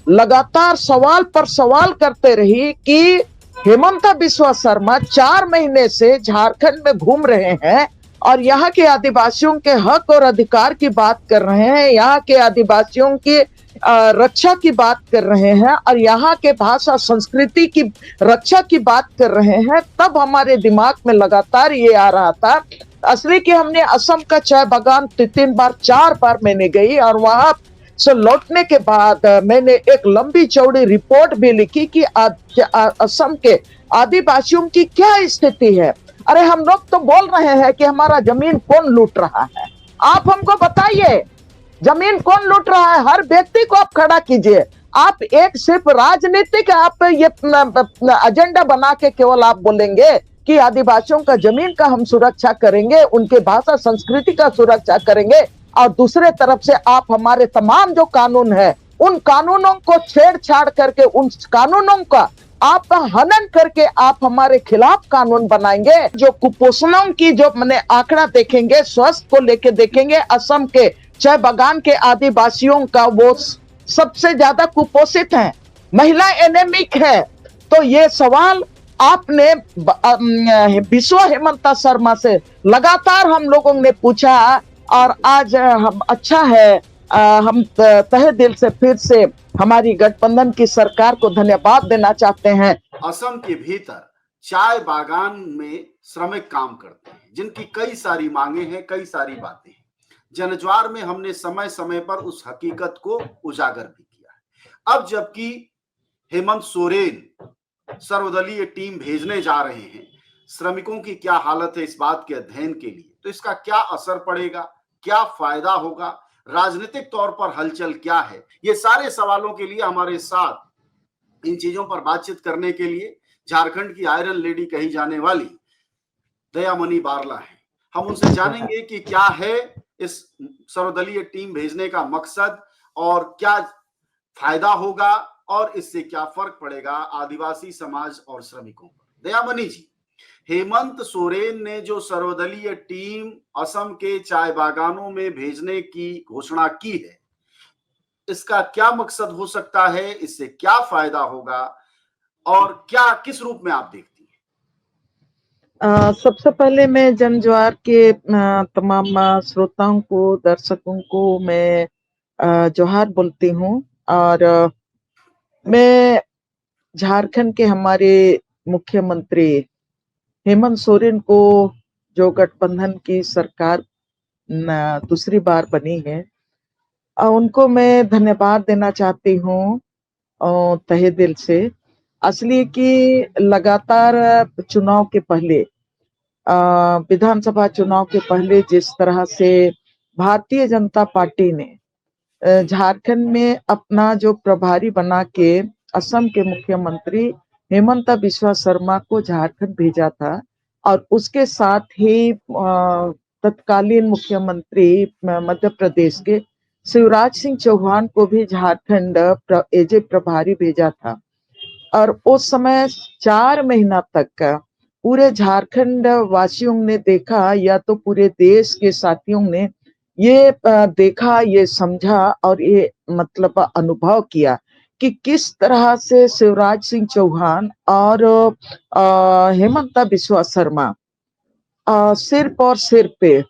लगातार सवाल पर सवाल करते रही कि हेमंता बिस्वा शर्मा 4 महीने से झारखंड में घूम रहे हैं और यहाँ के आदिवासियों के हक और अधिकार की बात कर रहे हैं, यहाँ के आदिवासियों की रक्षा की बात कर रहे हैं और यहाँ के भाषा संस्कृति की रक्षा की बात कर रहे हैं। तब हमारे दिमाग में लगातार ये आ रहा था असली कि हमने असम का चाय बागान 3 बार 4 बार मैंने गई और वहां से लौटने के बाद मैंने एक लंबी चौड़ी रिपोर्ट भी लिखी कि असम के आदिवासियों की क्या स्थिति है। अरे हम लोग तो बोल रहे हैं कि हमारा जमीन कौन लूट रहा है, आप हमको बताइए जमीन कौन लूट रहा है। हर व्यक्ति को आप खड़ा कीजिए। आप एक सिर्फ राजनीतिक आप ये एजेंडा बना के केवल आप बोलेंगे कि आदिवासियों का जमीन का हम सुरक्षा करेंगे, उनके भाषा संस्कृति का सुरक्षा करेंगे, और दूसरे तरफ से आप हमारे तमाम जो कानून है उन कानूनों को छेड़छाड़ करके उन कानूनों का आप हनन करके आप हमारे खिलाफ कानून बनाएंगे। जो कुपोषणों की जो मैंने आंकड़ा देखेंगे, स्वास्थ्य को लेके देखेंगे, असम के चाय बागान के आदिवासियों का वो सबसे ज्यादा कुपोषित हैं, महिला एनेमिक है। तो ये सवाल आपने विश्व हेमंता शर्मा से लगातार हम लोगों ने पूछा और आज हम अच्छा है हम तहे दिल से फिर से हमारी गठबंधन की सरकार को धन्यवाद देना चाहते हैं। असम के भीतर चाय बागान में श्रमिक काम करते हैं जिनकी कई सारी मांगे हैं, कई सारी बातें हैं। जनज्वार में हमने समय समय पर उस हकीकत को उजागर भी किया है। अब जबकि हेमंत सोरेन सर्वदलीय टीम भेजने जा रहे हैं, श्रमिकों की क्या हालत है इस बात के अध्ययन के लिए, तो इसका क्या असर पड़ेगा, क्या फायदा होगा, राजनीतिक तौर पर हलचल क्या है, ये सारे सवालों के लिए हमारे साथ इन चीजों पर बातचीत करने के लिए झारखंड की आयरन लेडी कही जाने वाली दयामणि बारला है। हम उनसे जानेंगे कि क्या है इस सर्वदलीय टीम भेजने का मकसद और क्या फायदा होगा और इससे क्या फर्क पड़ेगा आदिवासी समाज और श्रमिकों पर। दयामणि जी, हेमंत सोरेन ने जो सर्वदलीय टीम असम के चाय बागानों में भेजने की घोषणा की है, इसका क्या मकसद हो सकता है, इससे क्या फायदा होगा और क्या किस रूप में आप देखती हैं? सबसे पहले मैं जनज्वार के तमाम श्रोताओं को, दर्शकों को मैं जोहार बोलती हूँ और मैं झारखंड के हमारे मुख्यमंत्री हेमंत सोरेन को, जो गठबंधन की सरकार दूसरी बार बनी है, उनको मैं धन्यवाद देना चाहती हूँ तहे दिल से। असली कि लगातार चुनाव के पहले, विधानसभा चुनाव के पहले जिस तरह से भारतीय जनता पार्टी ने झारखंड में अपना जो प्रभारी बना के असम के मुख्यमंत्री हेमंता बिस्वा शर्मा को झारखंड भेजा था और उसके साथ ही तत्कालीन मुख्यमंत्री मध्य प्रदेश के शिवराज सिंह चौहान को भी झारखंड एजे प्रभारी भेजा था। और उस समय 4 महीना तक पूरे झारखंड वासियों ने देखा, या तो पूरे देश के साथियों ने ये देखा, ये समझा और ये मतलब अनुभव किया कि किस तरह से शिवराज सिंह चौहान और हेमंता बिस्वा शर्मा सिर्फ और सिर्फ पे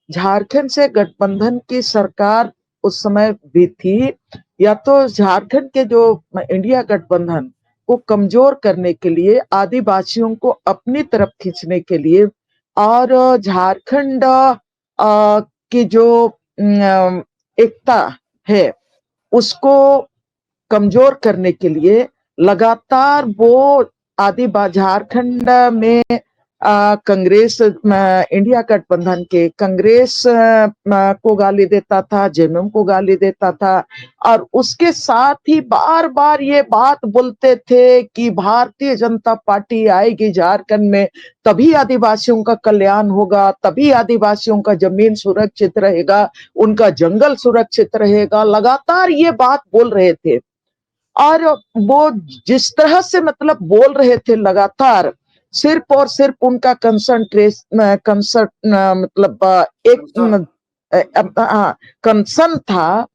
झारखंड से गठबंधन की सरकार उस समय भी थी, या तो झारखंड के जो इंडिया गठबंधन को कमजोर करने के लिए, आदिवासियों को अपनी तरफ खींचने के लिए और झारखंड की जो एकता है उसको कमजोर करने के लिए लगातार वो झारखंड में कांग्रेस, इंडिया गठबंधन के कांग्रेस को गाली देता था, जेएमएम को गाली देता था और उसके साथ ही बार बार ये बात बोलते थे कि भारतीय जनता पार्टी आएगी झारखंड में तभी आदिवासियों का कल्याण होगा, तभी आदिवासियों का जमीन सुरक्षित रहेगा, उनका जंगल सुरक्षित रहेगा। लगातार ये बात बोल रहे थे और वो जिस तरह से मतलब बोल रहे थे लगातार, सिर्फ और सिर्फ उनका मतलब एक कंसर्न था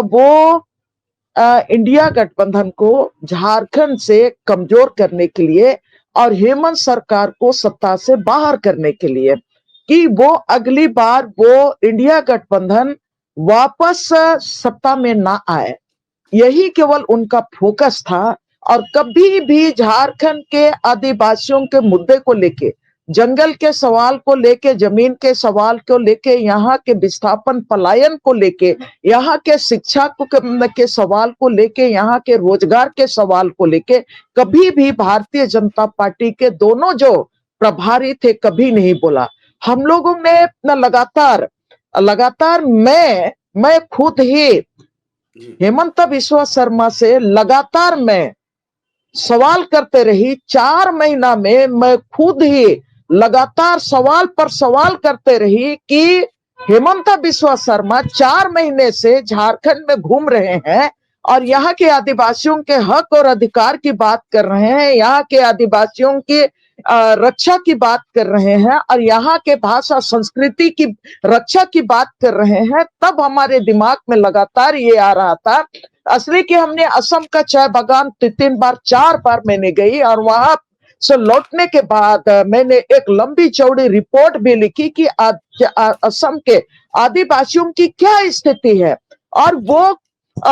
वो इंडिया गठबंधन को झारखंड से कमजोर करने के लिए और हेमंत सरकार को सत्ता से बाहर करने के लिए, कि वो अगली बार वो इंडिया गठबंधन वापस सत्ता में ना आए, यही केवल उनका फोकस था। और कभी भी झारखंड के आदिवासियों के मुद्दे को लेके, जंगल के सवाल को लेके, जमीन के सवाल को लेके, यहाँ के विस्थापन पलायन को लेके, यहाँ के शिक्षा के सवाल को लेके, यहाँ के रोजगार के सवाल को लेके कभी भी भारतीय जनता पार्टी के दोनों जो प्रभारी थे कभी नहीं बोला। हम लोगों ने लगातार लगातार मैं खुद ही हेमंत बिस्वा शर्मा से लगातार मैं सवाल करते रही। 4 महीना में मैं खुद ही लगातार सवाल पर सवाल करते रही कि हेमंत बिस्वा शर्मा 4 महीने से झारखंड में घूम रहे हैं और यहाँ के आदिवासियों के हक और अधिकार की बात कर रहे हैं, यहाँ के आदिवासियों की रक्षा की बात कर रहे हैं और यहाँ के भाषा संस्कृति की रक्षा की बात कर रहे हैं। तब हमारे दिमाग में लगातार ये आ रहा था। असली कि हमने असम का चाय बागान 4 बार मैंने गई और वहां से लौटने के बाद मैंने एक लंबी चौड़ी रिपोर्ट भी लिखी कि असम के आदिवासियों की क्या स्थिति है। और वो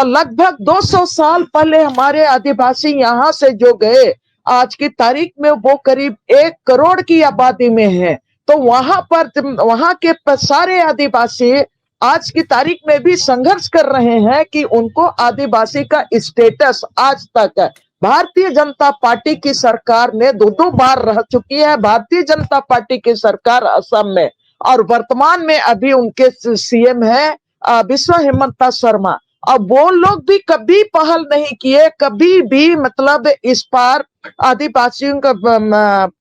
लगभग 200 साल पहले हमारे आदिवासी यहाँ से जो गए, आज की तारीख में वो करीब 1 करोड़ की आबादी में है। तो वहां पर वहां के सारे आदिवासी आज की तारीख में भी संघर्ष कर रहे हैं कि उनको आदिवासी का स्टेटस आज तक भारतीय जनता पार्टी की सरकार ने 2 बार रह चुकी है। भारतीय जनता पार्टी की सरकार असम में और वर्तमान में अभी उनके सीएम है बिस्वा हेमंत शर्मा। अब वो लोग भी कभी पहल नहीं किए, कभी भी मतलब इस बार आदिवासियों का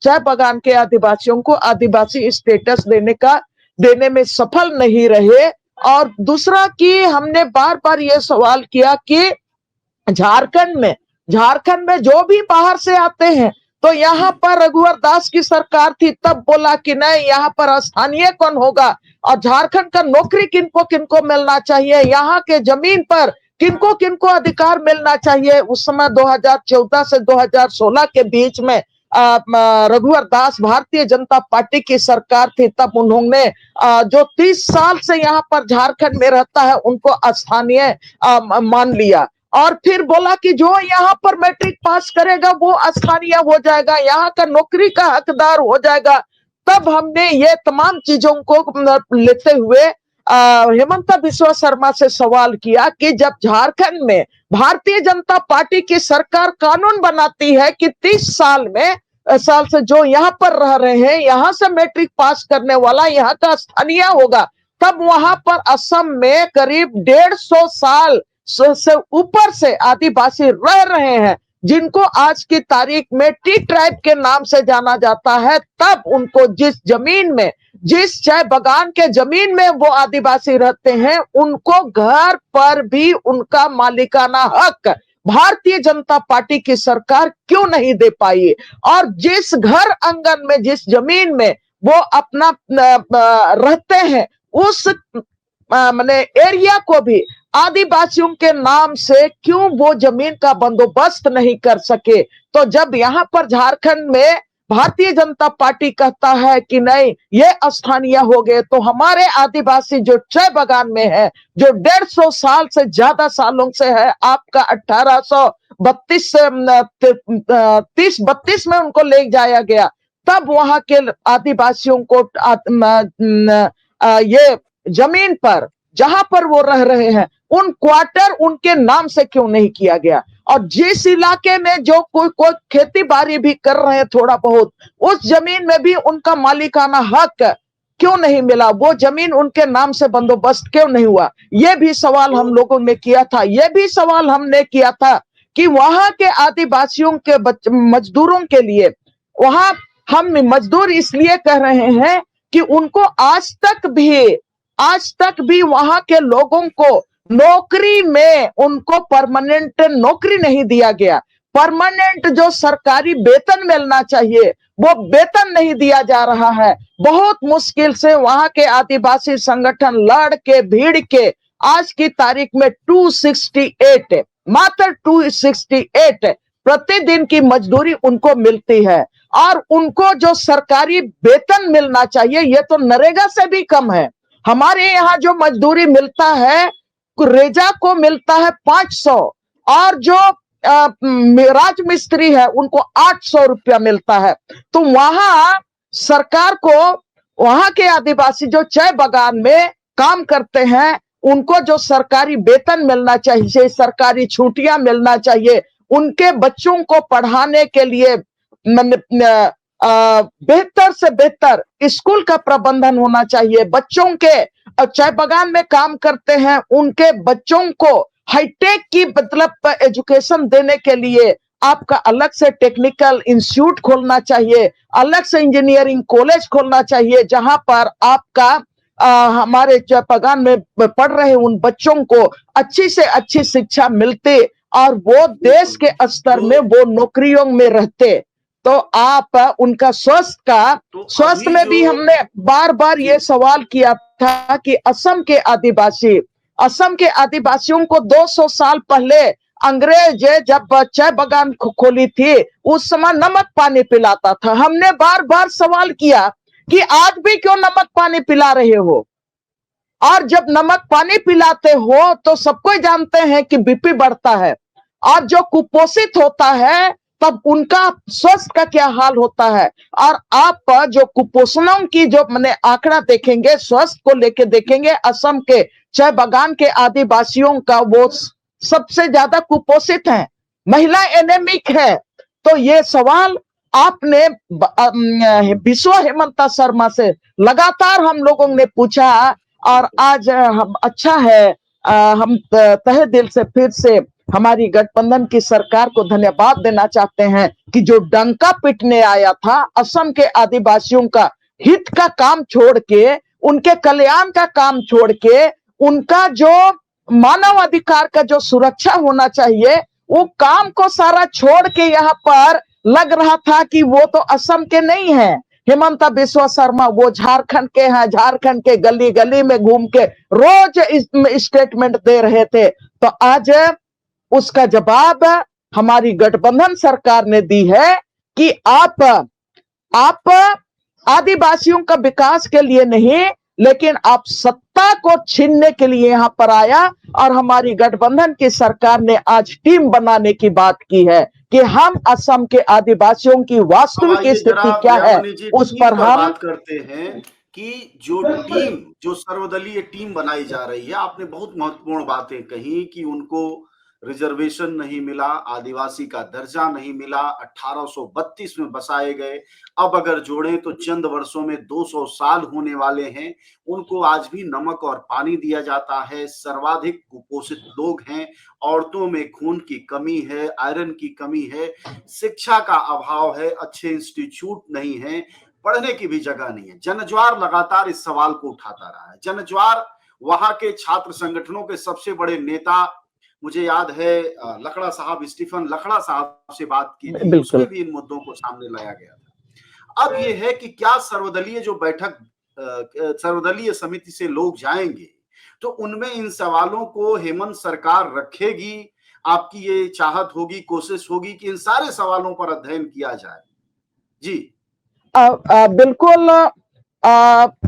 चाय बागान के आदिवासियों को आदिवासी स्टेटस देने में सफल नहीं रहे। और दूसरा कि हमने बार बार ये सवाल किया कि झारखंड में जो भी बाहर से आते हैं, तो यहाँ पर रघुवर दास की सरकार थी, तब बोला कि नहीं यहाँ पर स्थानीय कौन होगा और झारखंड का नौकरी किनको किनको मिलना चाहिए, यहाँ के जमीन पर किनको किनको अधिकार मिलना चाहिए। उस समय 2014 से 2016 के बीच में रघुवर दास भारतीय जनता पार्टी की सरकार थी, तब उन्होंने जो 30 साल से यहाँ पर झारखंड में रहता है उनको स्थानीय मान लिया और फिर बोला कि जो यहाँ पर मैट्रिक पास करेगा वो स्थानीय हो जाएगा, यहाँ का नौकरी का हकदार हो जाएगा। तब हमने ये तमाम चीजों को लेते हुए हेमंत बिस्वा शर्मा से सवाल किया कि जब झारखंड में भारतीय जनता पार्टी की सरकार कानून बनाती है कि 30 साल से जो यहाँ पर रह रहे हैं, यहाँ से मैट्रिक पास करने वाला यहाँ का स्थानीय होगा, तब वहां पर असम में करीब 150 साल से ऊपर से आदिवासी रह रहे हैं, जिनको आज की तारीख में टी ट्राइब के नाम से जाना जाता है। तब उनको जिस चाय बागान के जमीन में वो आदिवासी रहते हैं, उनको घर पर भी उनका मालिकाना हक भारतीय जनता पार्टी की सरकार क्यों नहीं दे पाई। और जिस घर आंगन में, जिस जमीन में वो अपना रहते हैं, उस माने एरिया को भी आदिवासियों के नाम से क्यों वो जमीन का बंदोबस्त नहीं कर सके। तो जब यहाँ पर झारखंड में भारतीय जनता पार्टी कहता है कि नहीं ये स्थानीय हो गए, तो हमारे आदिवासी जो चाय बागान में है, जो 150 साल से ज्यादा सालों से है, आपका 1832 से 30-32 में उनको ले जाया गया, तब वहां के आदिवासियों को ये जमीन पर जहां पर वो रह रहे हैं उन क्वार्टर उनके नाम से क्यों नहीं किया गया। और जिस इलाके में जो कोई खेती बाड़ी भी कर रहे हैं थोड़ा बहुत, उस जमीन में भी उनका मालिकाना हक क्यों नहीं मिला, वो जमीन उनके नाम से बंदोबस्त क्यों नहीं हुआ। ये भी सवाल हम लोगों ने किया था। ये भी सवाल हमने किया था कि वहां के आदिवासियों के मजदूरों के लिए, वहां हम मजदूर इसलिए कह रहे हैं कि उनको आज तक भी वहां के लोगों को नौकरी में उनको परमानेंट नौकरी नहीं दिया गया। परमानेंट जो सरकारी वेतन मिलना चाहिए वो वेतन नहीं दिया जा रहा है। बहुत मुश्किल से वहां के आदिवासी संगठन लड़ के भीड़ के आज की तारीख में 268 मात्र 268 प्रतिदिन की मजदूरी उनको मिलती है। और उनको जो सरकारी वेतन मिलना चाहिए ये तो नरेगा से भी कम है। हमारे यहाँ जो मजदूरी मिलता है, रेजा को मिलता है 500, और जो राजमिस्त्री है उनको 800 रुपया मिलता है। तो वहां सरकार को, वहां के आदिवासी जो चाय बागान में काम करते हैं, उनको जो सरकारी वेतन मिलना चाहिए, सरकारी छुट्टियां मिलना चाहिए, उनके बच्चों को पढ़ाने के लिए बेहतर से बेहतर स्कूल का प्रबंधन होना चाहिए। बच्चों के चाय बागान में काम करते हैं उनके बच्चों को हाईटेक की मतलब एजुकेशन देने के लिए आपका अलग से टेक्निकल इंस्टीट्यूट खोलना चाहिए, अलग से इंजीनियरिंग कॉलेज खोलना चाहिए, जहां पर आपका हमारे चाय बागान में पढ़ रहे उन बच्चों को अच्छी से अच्छी शिक्षा मिलती और वो देश के स्तर में वो नौकरियों में रहते। तो आप उनका स्वास्थ्य में भी हमने बार बार ये सवाल किया था कि असम के आदिवासियों को 200 साल पहले अंग्रेज जब चाय बागान खोली थी उस समय नमक पानी पिलाता था। हमने बार बार सवाल किया कि आज भी क्यों नमक पानी पिला रहे हो, और जब नमक पानी पिलाते हो तो सबको जानते हैं कि बीपी बढ़ता है, और जो कुपोषित होता है तब उनका स्वास्थ्य का क्या हाल होता है। और आप जो कुपोषणों की जो मैंने आंकड़ा देखेंगे, स्वास्थ्य को लेके देखेंगे, असम के चाय बागान के आदिवासियों का वो सबसे ज्यादा कुपोषित है, महिला एनेमिक है। तो ये सवाल आपने विश्व हेमंता शर्मा से लगातार हम लोगों ने पूछा, और आज हम अच्छा है हम तहे दिल से फिर से हमारी गठबंधन की सरकार को धन्यवाद देना चाहते हैं कि जो डंका पीटने आया था असम के आदिवासियों का हित का काम छोड़ के, उनके कल्याण का काम छोड़ के, उनका जो मानव अधिकार का जो सुरक्षा होना चाहिए वो काम को सारा छोड़ के यहाँ पर लग रहा था कि वो तो असम के नहीं है। हेमंता बिस्वा शर्मा वो झारखंड के हैं, झारखंड के गली गली में घूम के रोज स्टेटमेंट दे रहे थे। तो आज उसका जवाब हमारी गठबंधन सरकार ने दी है कि आप आदिवासियों का विकास के लिए नहीं, लेकिन आप सत्ता को छीनने के लिए यहाँ पर आया। और हमारी गठबंधन की सरकार ने आज टीम बनाने की बात की है कि हम असम के आदिवासियों की वास्तविक स्थिति क्या है उस पर हम बात करते हैं कि जो सर्वदलीय टीम बनाई जा रही है, आपने बहुत महत्वपूर्ण बातें कही कि उनको रिजर्वेशन नहीं मिला, आदिवासी का दर्जा नहीं मिला, 1832 में बसाए गए, अब अगर जोड़े तो चंद वर्षों में 200 साल होने वाले हैं, उनको आज भी नमक और पानी दिया जाता है, सर्वाधिक कुपोषित लोग हैं, औरतों में खून की कमी है, आयरन की कमी है, शिक्षा का अभाव है, अच्छे इंस्टीट्यूट नहीं है, पढ़ने की भी जगह नहीं है। जनज्वार लगातार इस सवाल को उठाता रहा है। जनज्वार वहां के छात्र संगठनों के सबसे बड़े नेता, मुझे याद है लकड़ा साहब, स्टीफन लकड़ा साहब से बात की थी, उसमें भी इन मुद्दों को सामने लाया गया था। अब ये है कि क्या सर्वदलीय जो बैठक, सर्वदलीय समिति से लोग जाएंगे तो उनमें इन सवालों को हेमंत सरकार रखेगी? आपकी ये चाहत होगी, कोशिश होगी कि इन सारे सवालों पर अध्ययन किया जाए? जी बिल्कुल,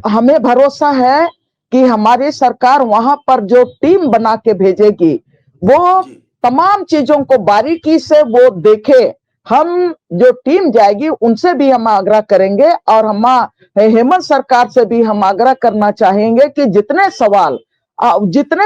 हमें भरोसा है कि हमारी सरकार वहां पर जो टीम बना के भेजेगी वो तमाम चीजों को बारीकी से वो देखे। हम जो टीम जाएगी उनसे भी हम आग्रह करेंगे, और हम हेमंत सरकार से भी हम आग्रह करना चाहेंगे कि जितने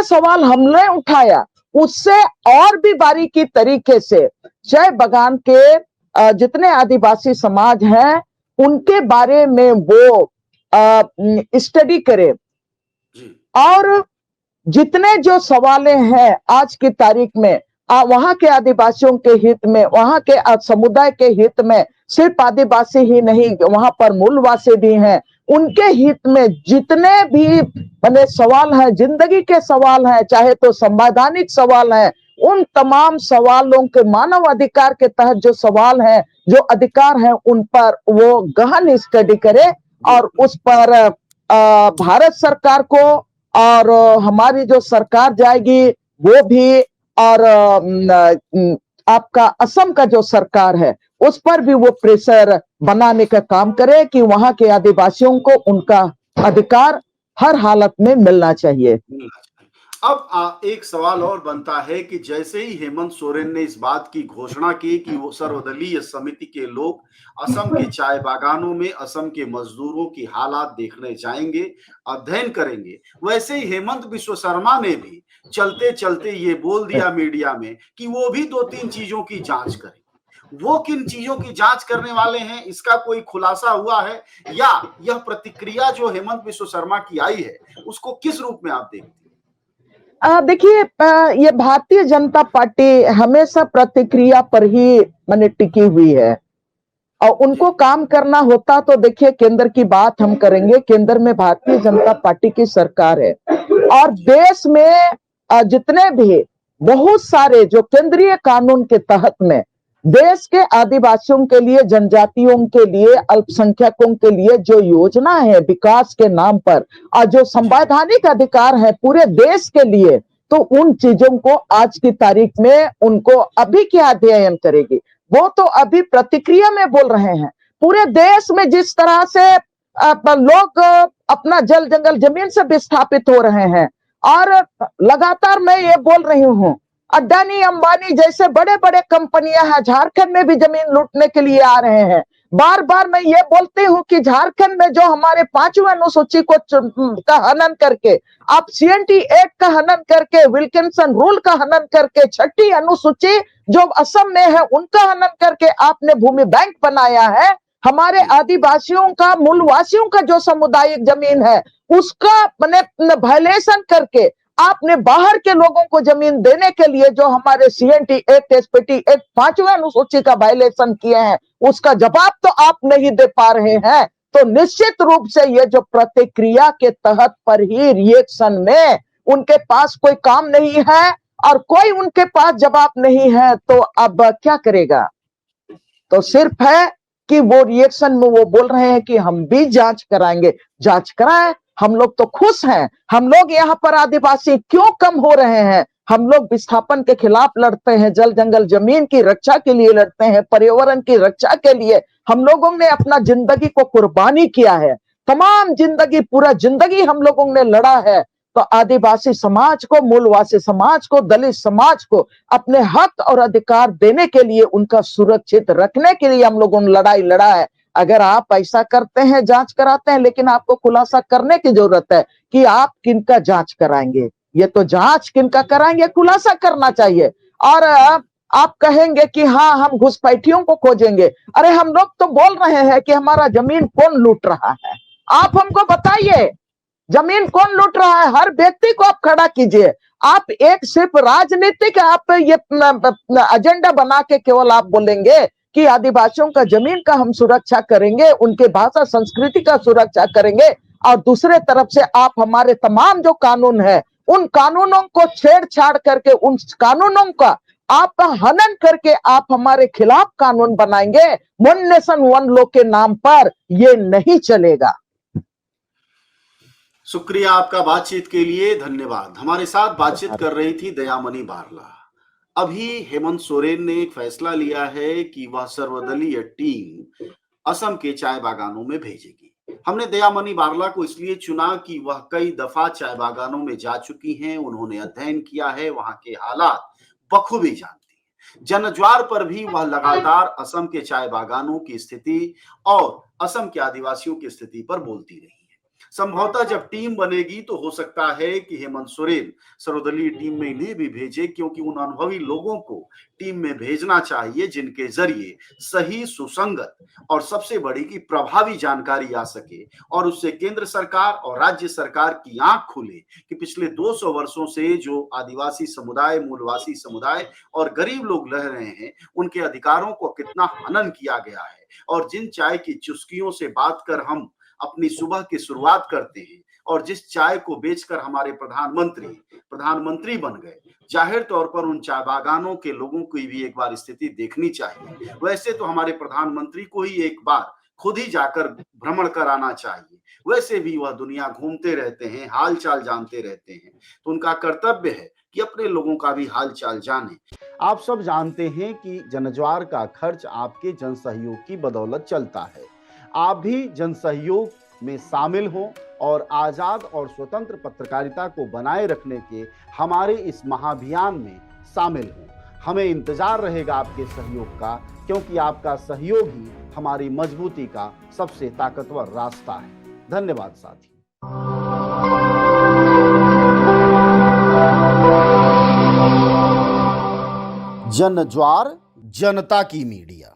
सवाल हमने उठाया उससे और भी बारीकी तरीके से चाय बागान के जितने आदिवासी समाज हैं उनके बारे में वो स्टडी करे, और जितने जो सवालें हैं आज की तारीख में वहां के आदिवासियों के हित में, वहां के समुदाय के हित में, सिर्फ आदिवासी ही नहीं वहां पर मूलवासी भी हैं, उनके हित में जितने भी बने सवाल हैं, जिंदगी के सवाल हैं, चाहे तो संवैधानिक सवाल हैं, उन तमाम सवालों के मानव अधिकार के तहत जो सवाल हैं, जो अधिकार हैं, उन पर वो गहन स्टडी करे और उस पर भारत सरकार को और हमारी जो सरकार जाएगी वो भी और आपका असम का जो सरकार है उस पर भी वो प्रेशर बनाने का काम करे कि वहां के आदिवासियों को उनका अधिकार हर हालत में मिलना चाहिए। मिलना चाहिए। अब एक सवाल और बनता है कि जैसे ही हेमंत सोरेन ने इस बात की घोषणा की कि वो सर्वदलीय समिति के लोग असम के चाय बागानों में असम के मजदूरों की हालात देखने जाएंगे, अध्ययन करेंगे, वैसे ही हेमंत बिश्व शर्मा ने भी चलते चलते ये बोल दिया मीडिया में कि वो भी 2-3 चीजों की जांच करें। वो किन चीजों की जांच करने वाले हैं, इसका कोई खुलासा हुआ है, या यह प्रतिक्रिया जो हेमंत बिश्व शर्मा की आई है उसको किस रूप में आप देखते हैं? देखिए, ये भारतीय जनता पार्टी हमेशा प्रतिक्रिया पर ही माने टिकी हुई है और उनको जी। काम करना होता तो देखिए केंद्र की बात हम करेंगे। केंद्र में भारतीय जनता पार्टी की सरकार है और देश में जितने भी बहुत सारे जो केंद्रीय कानून के तहत में देश के आदिवासियों के लिए, जनजातियों के लिए, अल्पसंख्यकों के लिए जो योजना है विकास के नाम पर और जो जी। संवैधानिक अधिकार है पूरे देश के लिए, तो उन चीजों को आज की तारीख में उनको अभी क्या अध्ययन करेगी, वो तो अभी प्रतिक्रिया में बोल रहे हैं। पूरे देश में जिस तरह से लोग अपना जल जंगल जमीन से विस्थापित हो रहे हैं और लगातार मैं ये बोल रही हूं, अडानी अंबानी जैसे बड़े बड़े कंपनियां हैं झारखंड में भी जमीन लूटने के लिए आ रहे हैं। बार बार मैं ये बोलती हूं कि झारखंड में जो हमारे 5वीं अनुसूची को का हनन करके, आप सीएनटी एक्ट का हनन करके, विल्किंसन रूल का हनन करके, 6ठी अनुसूची जो असम में है उनका हनन करके आपने भूमि बैंक बनाया है। हमारे आदिवासियों का, मूलवासियों का जो सामुदायिक जमीन है उसका मैंने वायलेशन करके आपने बाहर के लोगों को जमीन देने के लिए जो हमारे सीएनटी एक्ट, एसपीटी एक्ट 5वीं अनुसूची का वायलेशन किए हैं उसका जवाब तो आप नहीं दे पा रहे हैं। तो निश्चित रूप से ये जो प्रतिक्रिया के तहत पर ही रिएक्शन में उनके पास कोई काम नहीं है और कोई उनके पास जवाब नहीं है, तो अब क्या करेगा? तो सिर्फ है कि वो रिएक्शन में वो बोल रहे हैं कि हम भी जांच कराएंगे। जांच कराएं, हम लोग तो खुश हैं। हम लोग यहाँ पर आदिवासी क्यों कम हो रहे हैं? हम लोग विस्थापन के खिलाफ लड़ते हैं, जल जंगल जमीन की रक्षा के लिए लड़ते हैं, पर्यावरण की रक्षा के लिए हम लोगों ने अपना जिंदगी को कुर्बानी किया है। तमाम जिंदगी, पूरा जिंदगी हम लोगों ने लड़ा है। तो आदिवासी समाज को, मूलवासी समाज को, दलित समाज को अपने हक और अधिकार देने के लिए, उनका सुरक्षित रखने के लिए हम लोगों ने लड़ाई लड़ा है। अगर आप ऐसा करते हैं, जांच कराते हैं, लेकिन आपको खुलासा करने की जरूरत है कि आप किनका जांच कराएंगे। ये तो जांच किनका कराएंगे, खुलासा करना चाहिए। और आप कहेंगे कि हाँ हम घुसपैठियों को खोजेंगे। अरे हम लोग तो बोल रहे हैं कि हमारा जमीन कौन लूट रहा है, आप हमको बताइए जमीन कौन लूट रहा है। हर व्यक्ति को आप खड़ा कीजिए। आप एक सिर्फ राजनीतिक आप ये एजेंडा बना के केवल आप बोलेंगे कि आदिवासियों का जमीन का हम सुरक्षा करेंगे, उनके भाषा संस्कृति का सुरक्षा करेंगे, और दूसरे तरफ से आप हमारे तमाम जो कानून है उन कानूनों को छेड़छाड़ करके, उन कानूनों का आप हनन करके आप हमारे खिलाफ कानून बनाएंगे। वन नेशन वन लॉ के नाम पर ये नहीं चलेगा। शुक्रिया आपका बातचीत के लिए, धन्यवाद। हमारे साथ बातचीत कर रही थी दयामणि बारला। अभी हेमंत सोरेन ने एक फैसला लिया है कि वह सर्वदलीय टीम असम के चाय बागानों में भेजेगी। हमने दयामणि बारला को इसलिए चुना कि वह कई दफा चाय बागानों में जा चुकी हैं, उन्होंने अध्ययन किया है, वहां के हालात बखूबी जानती हैं। जनज्वार पर भी वह लगातार असम के चाय बागानों की स्थिति और असम के आदिवासियों की स्थिति पर बोलती रही है। संभवतः जब टीम बनेगी तो हो सकता है कि हेमंत सोरेन सर्वदलीय टीम में इन्हें भी भेजे, क्योंकि उन अनुभवी लोगों को टीम में भेजना चाहिए जिनके जरिए सही, सुसंगत और सबसे बड़ी की प्रभावी जानकारी आ सके और उससे केंद्र सरकार और राज्य सरकार की आंख खुले कि पिछले 200 वर्षों से जो आदिवासी समुदाय, मूलवासी समुदाय और गरीब लोग रह रहे हैं उनके अधिकारों को कितना हनन किया गया है। और जिन चाय की चुस्कियों से बात कर हम अपनी सुबह की शुरुआत करते हैं और जिस चाय को बेचकर हमारे प्रधानमंत्री बन गए, जाहिर तौर पर उन चाय बागानों के लोगों की भी एक बार स्थिति देखनी चाहिए। वैसे तो हमारे प्रधानमंत्री को ही एक बार खुद ही जाकर भ्रमण कराना चाहिए। वैसे भी वह दुनिया घूमते रहते हैं, हाल चाल जानते रहते हैं, तो उनका कर्तव्य है कि अपने लोगों का भी हाल चाल जाने। आप सब जानते हैं कि जनज्वार का खर्च आपके जन सहयोग की बदौलत चलता है। आप भी जन सहयोग में शामिल हों और आजाद और स्वतंत्र पत्रकारिता को बनाए रखने के हमारे इस महाअभियान में शामिल हों। हमें इंतजार रहेगा आपके सहयोग का, क्योंकि आपका सहयोग ही हमारी मजबूती का सबसे ताकतवर रास्ता है। धन्यवाद साथी। जनज्वार जनता की मीडिया।